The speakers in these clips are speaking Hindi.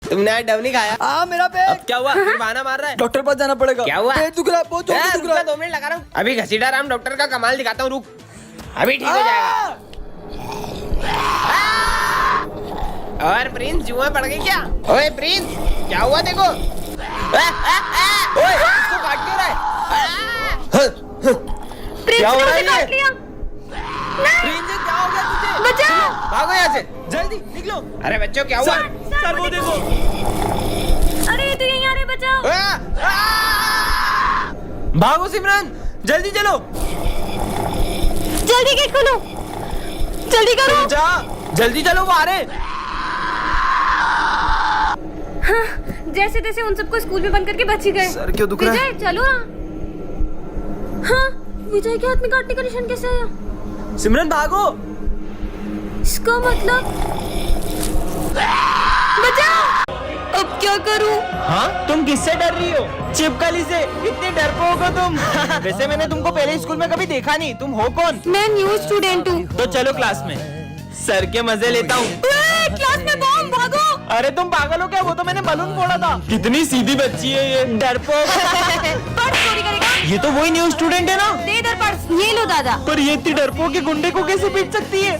तुमने आज डव नहीं खाया? हाँ मेरा पेट। अब क्या हुआ? फिर बहाना मार रहा है। डॉक्टर पास जाना पड़ेगा। क्या हुआ? पेट दुख रहा है, बहुत जोर से दुख रहा है। 2 मिनट लगा रहा हूँ। अभी घसीटा राम डॉक्टर का कमाल दिखाता हूँ, रुक। अभी ठीक हो जाएगा। और प्रिंस जुआ पड़ गई क्या? ओए प्रिंस, क्या हुआ देखो? ओए इसको काट क्यों रहा है? क्या हो रहा है ये? प्रिंस क्या हो गया तुझे? बचाओ! भागो यहाँ से, जल्दी निकलो। अरे बच्चों क्या हुआ? सर वो देखो। अरे तू यहीं आ रहे, बचाओ! भागो सिमरन, जल्दी चलो। जल्दी गेट खोलो, जल्दी करो। जा, जल्दी चलो, वो आ रहे। हाँ, जैसे तैसे उन सबको स्कूल में बंद करके बच ही गए। सर क्यों दुख रहा है? विजय चलो ना। हाँ, विजय के हाथ में काटने का निशान कैसे आया? सिमरन भागो। इसका मतलब बचाओ! अब क्या करूं? हाँ, तुम किससे डर रही हो? चिपकली से। इतने डरपोक हो तुम। वैसे मैंने तुमको पहले स्कूल में कभी देखा नहीं। तुम हो कौन? मैं न्यू स्टूडेंट हूँ। तो चलो क्लास में, सर के मजे लेता हूँ। क्लास में बम, भागो! अरे तुम पागल हो क्या? वो तो मैंने बलून फोड़ा था। कितनी सीधी बच्ची है ये, डरपोक। पर्स चोरी करेगा? ये तो वही न्यू स्टूडेंट है ना? दे इधर पर्स। ये लो दादा। पर ये इतनी डरपोक के गुंडे को कैसे पीट सकती है?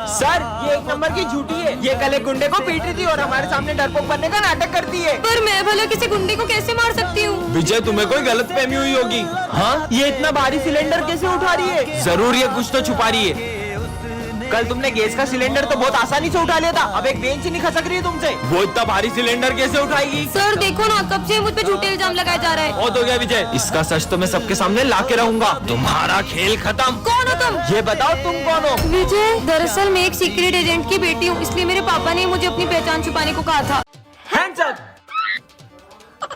सर ये 1 नंबर की झूठी है। ये कल एक गुंडे को पीट रही थी और हमारे सामने डरपोक बनने का नाटक करती है। पर मैं भला किसी गुंडे को कैसे मार सकती हूँ? विजय तुम्हें कोई गलतफहमी हुई होगी। हाँ, ये इतना भारी सिलेंडर कैसे उठा रही है? जरूर ये कुछ तो छुपा रही है। कल तुमने गैस का सिलेंडर तो बहुत आसानी से उठा लिया था। अब एक बेंच ही नहीं खसक रही है तुमसे। वो इतना भारी सिलेंडर कैसे उठाएगी? सर देखो ना, कब से मुझ पे झूठे इल्जाम लगाए जा रहे हैं। बहुत हो गया विजय, इसका सच तो मैं सबके सामने ला के रहूंगा। तुम्हारा खेल खत्म। कौन हो तुम? ये बताओ तुम कौन हो? विजय, दरअसल मैं एक सीक्रेट एजेंट की बेटी हूँ, इसलिए मेरे पापा ने मुझे अपनी पहचान छुपाने को कहा था। Hands up.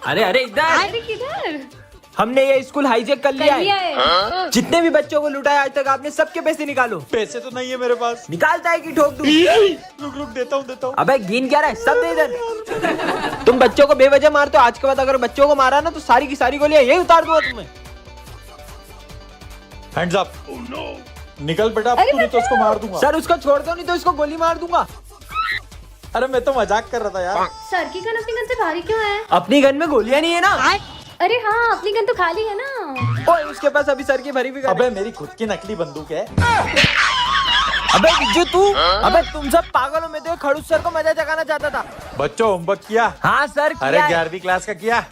अरे अरे इधर। अरे किधर? हमने ये स्कूल हाईजैक कर लिया लिया है। है। जितने भी बच्चों को लुटाया आज तक आपने, सबके पैसे निकालो। पैसे तो नहीं है मेरे पास। निकालता है कि ठोक दूं? रुक देता हूँ। अबे गिन क्या रहा है? सब दे इधर। तुम बच्चों को बेवजह मारते हो। आज के बाद अगर बच्चों को मारा ना तो सारी की सारी गोलियां यही उतार दूंगा तुम्हें। Hands up. निकल बेटा, तूने तो उसको मार दूंगा। सर उसको छोड़ दो, नहीं तो इसको गोली मार दूंगा। अरे मैं तो मजाक कर रहा था यार। सर की गन अपनी गन से भारी क्यों है? अपनी गन में गोलियां नहीं है ना? अरे हाँ, अपनी गन तो खाली है ना। ओए उसके पास अभी सर की भरी हुई गन है। अबे मेरी खुद की नकली बंदूक है। अबे विजय तू, अबे तुम सब पागल हो। मैं तो खड़ूस सर को मजा जगाना चाहता था। बच्चों होमवर्क किया? हाँ सर किया अरे है। 11वीं क्लास का किया?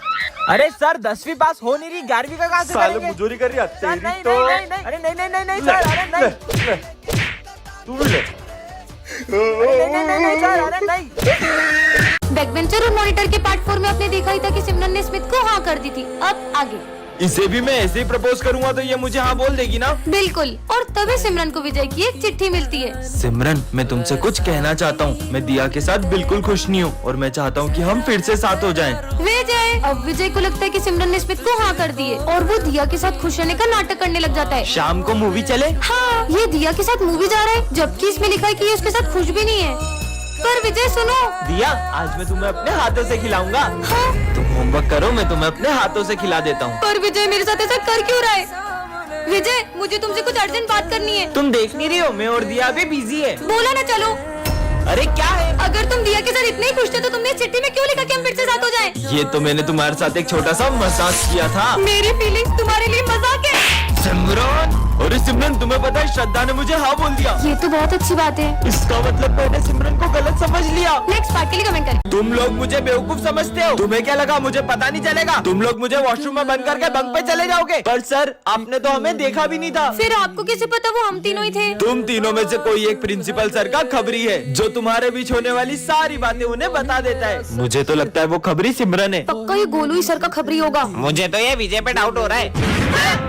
अरे सर 10वीं पास हो नहीं रही, 11वीं का कहाँ से सालों करेंगे? मजूरी कर रही है सर, तेरी नहीं, तो। नहीं, नहीं, नहीं, अरे नहीं नहीं नहीं नहीं सर, अरे नहीं, ले, तू भी ले। नहीं नहीं नहीं नहीं सर, अरे नहीं। बैकबेंचर और मॉनिटर के पार्ट 4 में आपने देखा ही था कि सिमरन ने स्मिथ को हाँ कर दी थी। अब आगे। इसे भी मैं ऐसे ही प्रपोज करूंगा तो ये मुझे हाँ बोल देगी ना? बिल्कुल, और तभी सिमरन को विजय की एक चिट्ठी मिलती है। सिमरन मैं तुमसे कुछ कहना चाहता हूँ। मैं दिया के साथ बिल्कुल खुश नहीं हूँ और मैं चाहता हूँ कि हम फिर से साथ हो जाएं। विजय, अब विजय को लगता है कि सिमरन ने स्मिथ को हाँ कर दी है और वो दिया के साथ खुश रहने का नाटक करने लग जाता है। शाम को मूवी चले? हाँ, ये दिया के साथ मूवी जा रहा है, जबकि इसमें लिखा है कि ये उसके साथ खुश भी नहीं है। पर विजय सुनो। दिया, आज मैं तुम्हें अपने हाथों से खिलाऊंगा। हाँ? तुम होमवर्क करो, मैं तुम्हें अपने हाथों से खिला देता हूँ। पर विजय मेरे साथ ऐसा कर क्यों रहा है? विजय, मुझे तुमसे कुछ अर्जेंट बात करनी है। तुम देख नहीं रही हो, मैं और दिया भी बिजी है। बोला ना चलो। अरे क्या है? अगर तुम दिया के साथ इतने ही खुश थे तो तुमने इस चिट्ठी में क्यों लिखा कि हम फिर से साथ हो जाएं? ये तो मैंने तुम्हारे साथ एक छोटा सा मजाक किया था। मेरी फीलिंग्स तुम्हारे लिए मजाक है। सिमरन, अरे सिमरन तुम्हें पता है श्रद्धा ने मुझे हाँ बोल दिया। ये तो बहुत अच्छी बात है। इसका मतलब मैंने सिमरन को गलत समझ लिया। नेक्स्ट पार्ट के लिए कमेंट करें। तुम लोग मुझे बेवकूफ समझते हो। तुम्हें क्या लगा मुझे पता नहीं चलेगा? तुम लोग मुझे वॉशरूम में बंद करके बंक पे चले जाओगे। पर सर आपने तो हमें देखा भी नहीं था। फिर आपको कैसे पता वो हम तीनों ही थे? तुम तीनों में से कोई एक प्रिंसिपल सर का खबरी है जो तुम्हारे बीच होने वाली सारी बातें उन्हें बता देता है। मुझे तो लगता है वो खबरी सिमरन है। पक्का ये गोलू ही सर का खबरी होगा। मुझे तो ये विजय पे डाउट हो रहा है।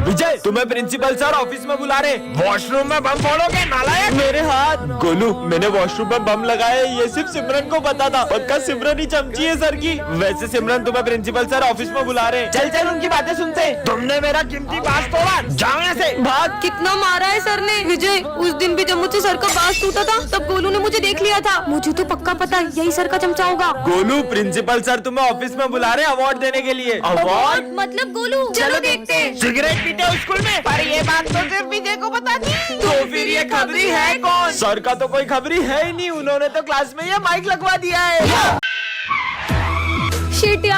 विजय तुम्हें प्रिंसिपल सर ऑफिस में बुला रहे। वॉशरूम में बम फोड़ोगे नालायक। मेरे हाथ। गोलू मैंने वॉशरूम में बम लगाया, ये सिर्फ सिमरन को पता था। पक्का सिमरन ही चमची है सर की। वैसे सिमरन तुम्हें प्रिंसिपल सर ऑफिस में बुला रहे। चल चल उनकी बातें सुनते। तुमने मेरा कीमती बांस तोड़ा, जाओ यहाँ से। भाग। कितना मारा है सर ने। विजय, उस दिन भी जब मुझसे सर का बांस टूटा था तब गोलू ने मुझे देख लिया था। मुझे तो पक्का पता यही सर का चमचा होगा। गोलू प्रिंसिपल सर तुम्हें ऑफिस में बुला रहे अवार्ड देने के लिए। अवार्ड मतलब गोलू। चलो देखते हैं। सिगरेट पीते हो स्कूल में? पर ये बात तो सिर्फ विजय को पता थी। तो फिर ये खबरी है कौन? सर का तो कोई खबरी है ही नहीं, उन्होंने तो क्लास में ये माइक लगवा दिया है।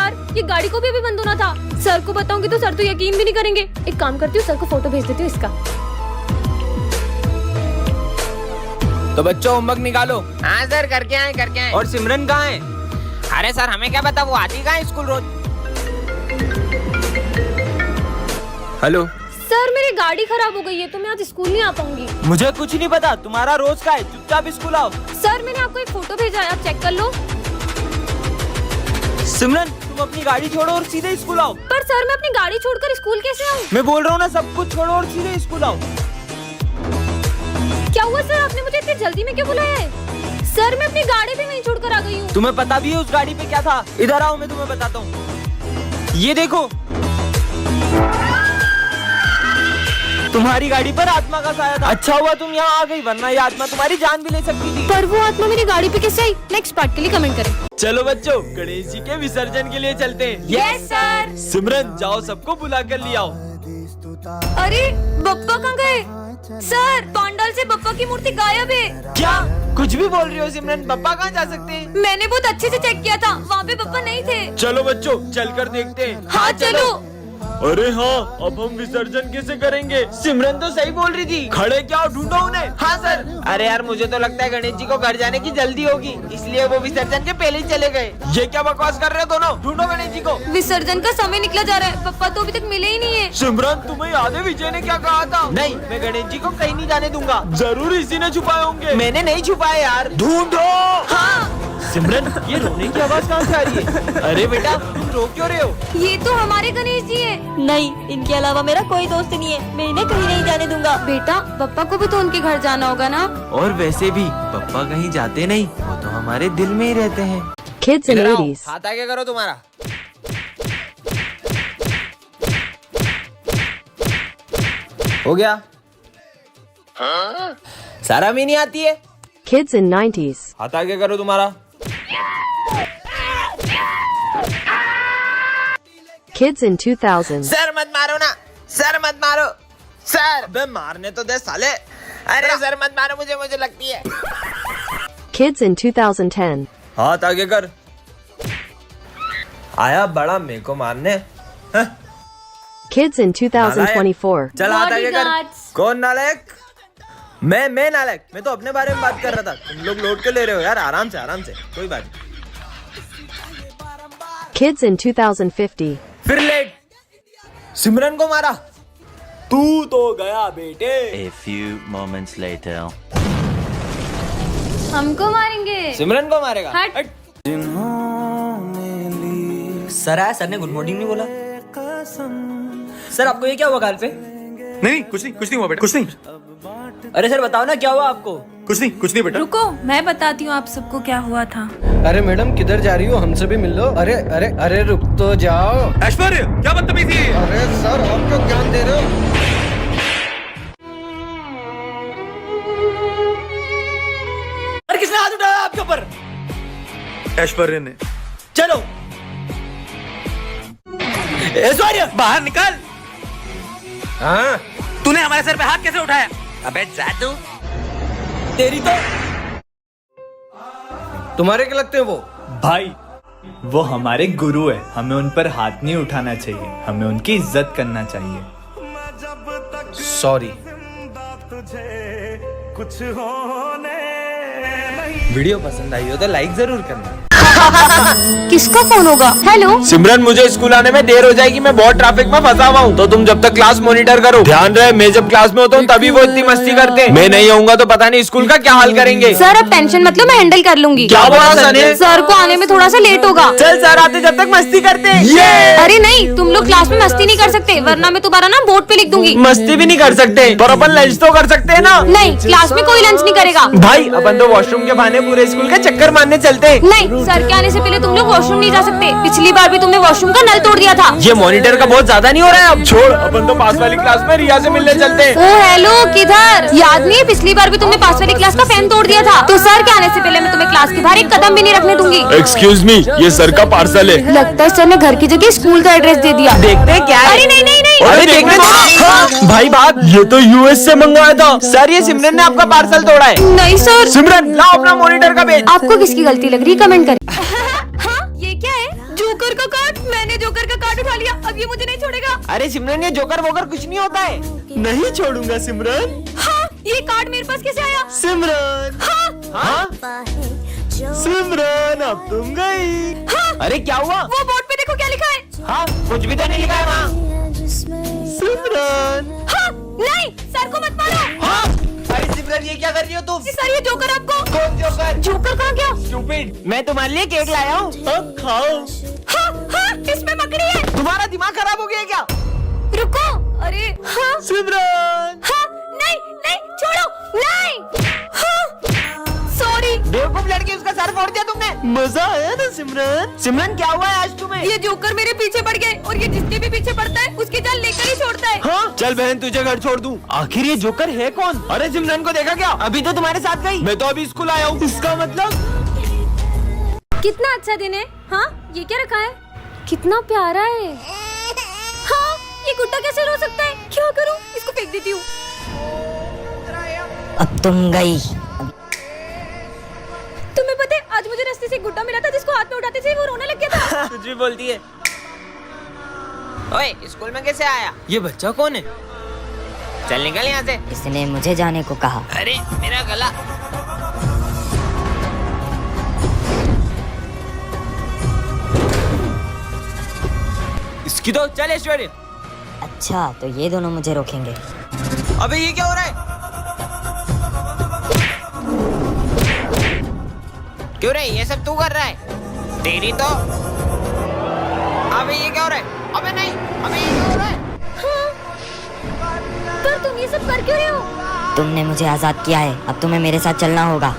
यार, ये गाड़ी को भी अभी बंद होना था। सर को बताऊंगी तो सर तो यकीन भी नहीं करेंगे। एक काम करती हूँ, सर को फोटो भेज देती हूँ इसका। तो बच्चों होमवर्क निकालो। हाँ सर, करके आए। और सिमरन कहाँ है? अरे सर हमें क्या पता, वो आती कहाँ है स्कूल रोज। हेलो सर मेरी गाड़ी खराब हो गई है तो मैं आज स्कूल नहीं आ पाऊंगी। मुझे कुछ नहीं पता, तुम्हारा रोज का है, चुपचाप स्कूल आओ। सर मैंने आपको एक फोटो भेजा है, आप चेक कर लो। सिमरन तुम अपनी गाड़ी छोड़ो और सीधे स्कूल आओ। पर सर मैं अपनी गाड़ी छोड़कर स्कूल कैसे आऊँ? मैं बोल रहा हूँ ना, सब कुछ छोड़ो और सीधे स्कूल आओ। क्या हुआ सर, आपने मुझे इतनी जल्दी में क्यों बुलाया है? सर मैं अपनी गाड़ी भी वहीं छोड़कर आ गई हूँ। तुम्हें पता भी है उस गाड़ी पे क्या था? इधर आओ, मैं तुम्हें बताता हूँ। ये देखो, तुम्हारी गाड़ी पर आत्मा का साया था। अच्छा हुआ तुम यहाँ आ गई, वरना ये आत्मा तुम्हारी जान भी ले सकती थी। पर वो आत्मा मेरी गाड़ी पे कैसे आई? नेक्स्ट पार्ट के लिए कमेंट करें। चलो बच्चों, गणेश जी के विसर्जन के लिए चलते हैं। Yes sir. सिमरन जाओ, सबको बुला कर ले आओ। अरे बप्पा कहाँ गए? सर पंडाल से बप्पा की मूर्ति गायब है। क्या कुछ भी बोल रही हो सिमरन? बप्पा कहाँ जा सकते हैं? मैंने बहुत अच्छे से चेक किया था, वहाँ पे बप्पा नहीं थे। चलो बच्चों चलकर देखते हैं। हाँ चलो। अरे हाँ, अब हम विसर्जन कैसे करेंगे? सिमरन तो सही बोल रही थी, खड़े क्या हो, ढूंढो उन्हें। हाँ सर। अरे यार मुझे तो लगता है गणेश जी को घर जाने की जल्दी होगी, इसलिए वो विसर्जन के पहले ही चले गए। ये क्या बकवास कर रहे हो दोनों? ढूंढो गणेश जी को। विसर्जन का समय निकला जा रहा है, पप्पा तो अभी तक मिले ही नहीं है। सिमरन तुम्हें याद है विजय ने क्या कहा था? नहीं, मैं गणेश जी को कहीं नहीं जाने दूंगा। जरूर इसी ने छुपाए होंगे। मैंने नहीं छुपाया यार। ढूंढो। हाँ सिमरन ये रोने की आवाज कहाँ से आ रही है? अरे बेटा तुम रो क्यों रहे हो? ये तो हमारे गणेश जी है। नहीं, इनके अलावा मेरा कोई दोस्त नहीं है, मैं इन्हें कहीं नहीं जाने दूंगा। बेटा पप्पा को भी तो उनके घर जाना होगा ना। और वैसे भी पापा कहीं जाते नहीं, वो तो हमारे दिल में ही रहते हैं। Kids and 80s. हाथ आगे करो तुम्हारा। हो गया? सारा भी नहीं आती है। Kids in 90s. हाथ आगे करो तुम्हारा। Kids in 2000s. सर मत मारो ना, सर मत मारो सर। अबे मारने तो दे साले। अरे सर मत मारो, मुझे लगती है। Kids in 2010. हाथ आगे कर। आया बड़ा मेरे को मारने। Kids in 2024. चल हाथ आगे कर। Bodyguards. कौन नालायक? मैं नालायक? मैं तो अपने बारे में बात कर रहा था। तुम लोग लोड क्यों ले रहे हो यार? आराम से कोई बात नहीं। Kids in 2050. फिर लेट। सिमरन को मारा। तू तो गया बेटे। A few moments later. हमको मारेंगे। सिमरन को मारेगा। हट। सर आया, सर ने गुड मॉर्निंग नहीं बोला। सर आपको ये क्या हुआ गाल पे? नहीं कुछ नहीं हुआ बेटा, कुछ नहीं। अरे सर बताओ ना क्या हुआ आपको? कुछ नहीं बेटा। रुको मैं बताती हूँ आप सबको क्या हुआ था। अरे मैडम किधर जा रही हो? हमसे भी मिल लो। अरे रुक तो जाओ। ऐश्वर्य क्या बदतमीजी है? अरे सर आप क्यों ज्ञान दे रहे हो? अरे किसने हाथ उठाया आपके ऊपर? ऐश्वर्य ने। चलो ऐश्वर्य बाहर निकल। हाँ तूने हमारे सर पे हाथ कैसे उठाया? अबे जादू तेरी तो। तुम्हारे क्या लगते हैं वो? भाई वो हमारे गुरु है, हमें उन पर हाथ नहीं उठाना चाहिए, हमें उनकी इज्जत करना चाहिए। सॉरी। वीडियो पसंद आई हो तो लाइक जरूर करना। किसका फोन होगा? हेलो सिमरन मुझे स्कूल आने में देर हो जाएगी, मैं बहुत ट्रैफिक में फंसा हुआ हूँ, तो तुम जब तक क्लास मॉनिटर करो। ध्यान रहे मैं जब क्लास में होता हूँ तभी वो इतनी मस्ती करते हैं, मैं नहीं आऊंगा तो पता नहीं स्कूल का क्या हाल करेंगे। सर अब टेंशन मतलब मैं हैंडल कर लूंगी। क्या बोला सर ने? सर को आने में थोड़ा सा लेट होगा। चल सर आते जब तक मस्ती करते हैं। अरे नहीं, तुम लोग क्लास में मस्ती नहीं कर सकते, वरना मैं तुम्हारा ना बोर्ड पे लिख दूंगी। मस्ती भी नहीं कर सकते पर अपन लंच तो कर सकते हैं ना। नहीं, क्लास में कोई लंच नहीं करेगा। भाई अपन तो वॉशरूम के बहाने पूरे स्कूल के चक्कर मारने चलते हैं। नहीं, सर के आने से पहले तुम लोग वॉशरूम नहीं जा सकते। पिछली बार भी तुमने वॉशरूम का नल तोड़ दिया था। ये मॉनिटर का बहुत ज्यादा नहीं हो रहा है? अब छोड़, अपन तो पास वाली क्लास में रिया से मिलने चलते हैं। ओ हेलो, किधर? याद नहीं है पिछली बार भी तुमने पास वाली क्लास का फैन तोड़ दिया था? तो सर के आने से पहले मैं तुम्हें क्लास के बाहर एक कदम भी नहीं रखने दूंगी। एक्सक्यूज मी, ये सर का पार्सल है। लगता है सर ने घर की जगह स्कूल का एड्रेस दे दिया। देखते हैं क्या है। अरे नहीं नहीं नहीं, अरे देखने दो। हाँ, भाई बात ये तो यूएस से मंगवाया था। सर ये सिमरन ने आपका पार्सल तोड़ा है। नहीं सर। सिमरन लाओ अपना मॉनिटर का पेज। आपको किसकी गलती लग रही है कमेंट करें। हाँ, ये क्या है? जोकर का कार्ड जोकर का कार्ड उठा लिया, अब ये मुझे नहीं छोड़ेगा। अरे सिमरन ये जोकर वोकर कुछ नहीं होता है। नहीं छोड़ूंगा सिमरन। हाँ, ये कार्ड मेरे पास कैसे आया? सिमरन। हाँ, सिमरन अब तुम गई। हाँ, अरे क्या हुआ? वो बोर्ड पे देखो क्या लिखा है। हाँ कुछ भी तो नहीं लिखा है वहाँ। सिमरन। हाँ, नहीं, सर को मत मारो। हाँ? अरे सिमरन ये क्या कर रही हो तुम? सर ये जोकर आपको। कौन जोकर? जोकर कहाँ गया? स्टूपिड, मैं तुम्हारे लिए केक लाया हूँ। अब खाओ। हाँ, हाँ, इसमें मकड़ी है। तुम्हारा दिमाग खराब हो गया क्या? रुको, अरे हाँ, सिमरन। हाँ, नहीं, नहीं, छोड़ो, नहीं, हाँ, सॉरी। बेवकूफ लड़की, उसका सर फोड़ दिया तुमने। मजा आया ना सिमरन? सिमरन क्या हुआ है आज तुम्हें? ये जोकर मेरे पीछे पड़ गए और ये जिसके भी पीछे पड़ता है उसकी जान लेकर ही छोड़ता है। हाँ चल बहन तुझे घर छोड़ दूं। आखिर ये जोकर है कौन? अरे सिमरन को देखा क्या? अभी तो तुम्हारे साथ गई। मैं तो अभी स्कूल आया हूँ। इसका मतलब कितना अच्छा दिन है। हाँ, ये क्या रखा है? कितना प्यारा है। हाँ, ये गुड्डा कैसे रो सकता है? क्या करूँ? इसको फेंक देती हूँ। अब तुम गई। तुम्हें पता है आज मुझे रास्ते से एक गुड्डा मिला था जिसको हाथ में उठाते थे वो रोने लग गया था। कुछ भी बोलती है। ओए स्कूल में कैसे आया? ये बच्चा कौन है? चल निकल यहाँ से। इसने मुझे जाने को कहा। अरे मेरा गला। इसकी तो चल ऐश्वर्य। अच्छा तो ये दोनों मुझे रोकेंगे। अबे ये क्या हो रहा है? क्यों रे ये सब तू कर रहा है? तेरी तो। अबे ये क्या हो रहा है? अबे नहीं, अबे ये क्या हो रहा है? पर तुम ये सब कर क्यों रहे हो? तुमने मुझे आजाद किया है, अब तुम्हें मेरे साथ चलना होगा।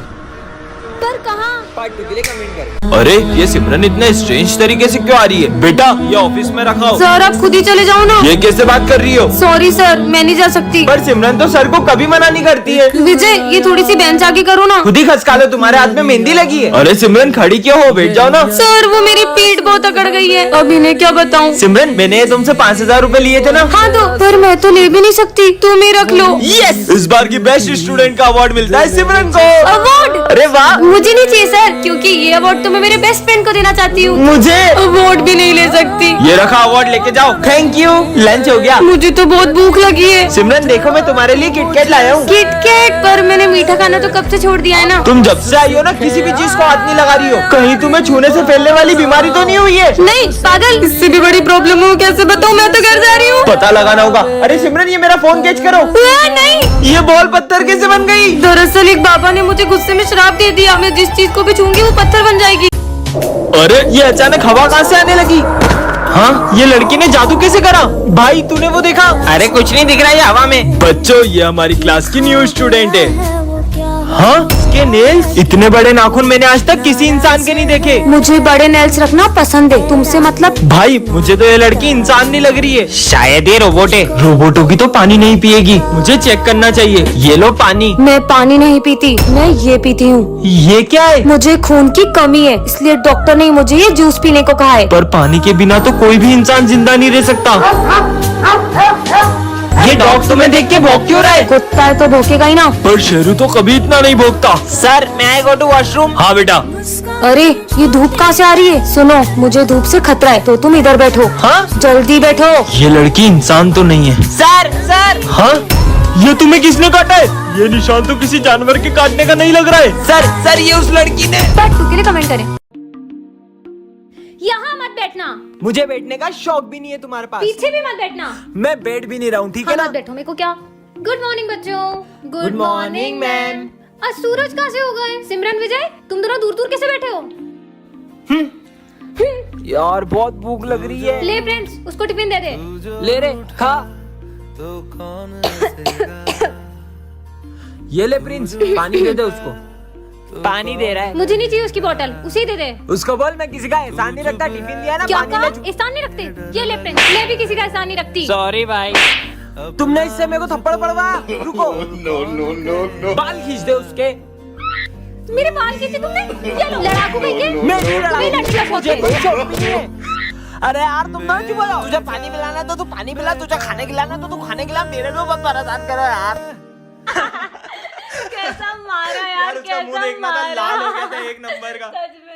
पर कहाँ? पार्ट 2 के लिए कमेंट कर। अरे ये सिमरन इतने स्ट्रेंज तरीके से क्यों आ रही है? बेटा ये ऑफिस में रखा हो। सर आप खुद ही चले जाओ ना। ये कैसे बात कर रही हो? सॉरी सर, मैं नहीं जा सकती। पर सिमरन तो सर को कभी मना नहीं करती है। विजय ये थोड़ी सी बेंच आगे करो ना। खुद ही खसका लो, तुम्हारे हाथ में मेहंदी लगी है। अरे सिमरन खड़ी क्यों हो? बैठ जाओ ना। सर वो मेरी पीठ बहुत अकड़ गई है, अब इन्हें क्या बताऊं? सिमरन मैंने तुमसे 5000 रूपए लिए थे ना? हाँ तो, पर मैं तो ले भी नहीं सकती, तुम ही रख लो। यस, इस बार की बेस्ट स्टूडेंट का अवार्ड मिलता है सिमरन को। अवार्ड? अरे वाह। मुझे नहीं चाहिए सर, क्योंकि ये अवार्ड तो मैं मेरे बेस्ट फ्रेंड को देना चाहती हूँ। मुझे अवार्ड भी नहीं ले सकती। ये रखा अवार्ड, लेके जाओ। Thank you. लंच हो गया? मुझे तो बहुत भूख लगी है। सिमरन देखो मैं तुम्हारे लिए किटकैट लाया हूँ। किटकैट? पर मैंने मीठा खाना तो कब से छोड़ दिया है ना। तुम जब से आई हो ना किसी भी चीज को हाथ नहीं लगा रही हो। कहीं तुम्हें छूने से फैलने वाली बीमारी तो नहीं हुई है? नहीं पागल, इससे भी बड़ी प्रॉब्लम हो, कैसे बताऊँ? मैं तो घर जा रही हूँ। पता लगाना होगा। अरे सिमरन ये मेरा फोन कैच करो। नहीं, ये बॉल पत्थर कैसे बन गई? दरअसल एक बाबा ने मुझे गुस्से में श्राप दे दिया, मैं जिस चीज को भी छूंगी वो पत्थर बन जाएगी। अरे ये अचानक हवा कहाँ से आने लगी? हाँ ये लड़की ने जादू कैसे करा? भाई तूने वो देखा? अरे कुछ नहीं दिख रहा है हवा में। बच्चों ये हमारी क्लास की न्यू स्टूडेंट है। हाँ इसके नेल्स इतने बड़े नाखून मैंने आज तक किसी इंसान के नहीं देखे। मुझे बड़े नेल्स रखना पसंद है, तुमसे मतलब? भाई मुझे तो ये लड़की इंसान नहीं लग रही है। शायद ये रोबोट है। रोबोटों की तो पानी नहीं पिएगी, मुझे चेक करना चाहिए। ये लो पानी। मैं पानी नहीं पीती, मैं ये पीती हूँ। ये क्या है? मुझे खून की कमी है, इसलिए डॉक्टर ने मुझे ये जूस पीने को कहा है। पर पानी के बिना तो कोई भी इंसान जिंदा नहीं रह सकता। ये डॉग तुम्हें देख के भौंक क्यों रहा है? कुत्ता है तो भौंकेगा ही ना। पर शेरू तो कभी इतना नहीं भौंकता। सर मैं आई गो टू वॉशरूम। हाँ बेटा। अरे ये धूप कहाँ से आ रही है? सुनो मुझे धूप से खतरा है, तो तुम इधर बैठो। हाँ जल्दी बैठो। ये लड़की इंसान तो नहीं है। Sir sir. हाँ ये तुम्हें किसने काटा है? ये निशान तो किसी जानवर के काटने का नहीं लग रहा है। सर ये उस लड़की ने। पार्ट 2 के लिए कमेंट करें। यहाँ मत बैठना, मुझे बैठने का शौक भी नहीं है तुम्हारे पास। पीछे भी मत बैठना। मैं बैठ भी नहीं रहा हूँ, ठीक है हाँ, ना? मत बैठो, मेरे को क्या। गुड मॉर्निंग बच्चों। Good morning ma'am. आज सूरज कहाँ से हो गए? सिमरन विजय तुम दोनों दूर दूर कैसे बैठे हो? यार बहुत भूख लग रही है। ले फ्रेंड्स उसको टिफिन दे दे। ले रे खा। ये ले प्रिंस, पानी दे दे उसको। पानी दे रहा है। मुझे नहीं चाहिए उसकी बोतल, उसे ही दे दे। उसको बोल मैं किसी का एहसान नहीं रखता, टिफिन दिया ना। क्या पानी कहा? ले। एहसान नहीं रखते? ये ले फ्रेंड्स, मैं भी किसी का एहसान नहीं रखती। सॉरी भाई। तुमने इससे मेरे को थप्पड़ पड़वा। रुको। नो। बाल खींच दे उसके। मेरे बाल खींचे तुमने? ये लो लड़ाकू कहीं के। मैं नहीं लड़ा। तुम्हें लड़की का शौक मुझे है। कोई शौक भी नहीं है। अरे यार तुम ना क्यों बोलो? तुझे पानी पिलाना है तो तू पानी पिला, तुझे खाने खिलाना है तो तू खाने खिला। मेरे को मत परेशान करो यार। कैसा मारा यार, उसका मुंह देखना था, लाल हो गया था एक नंबर का। सच में।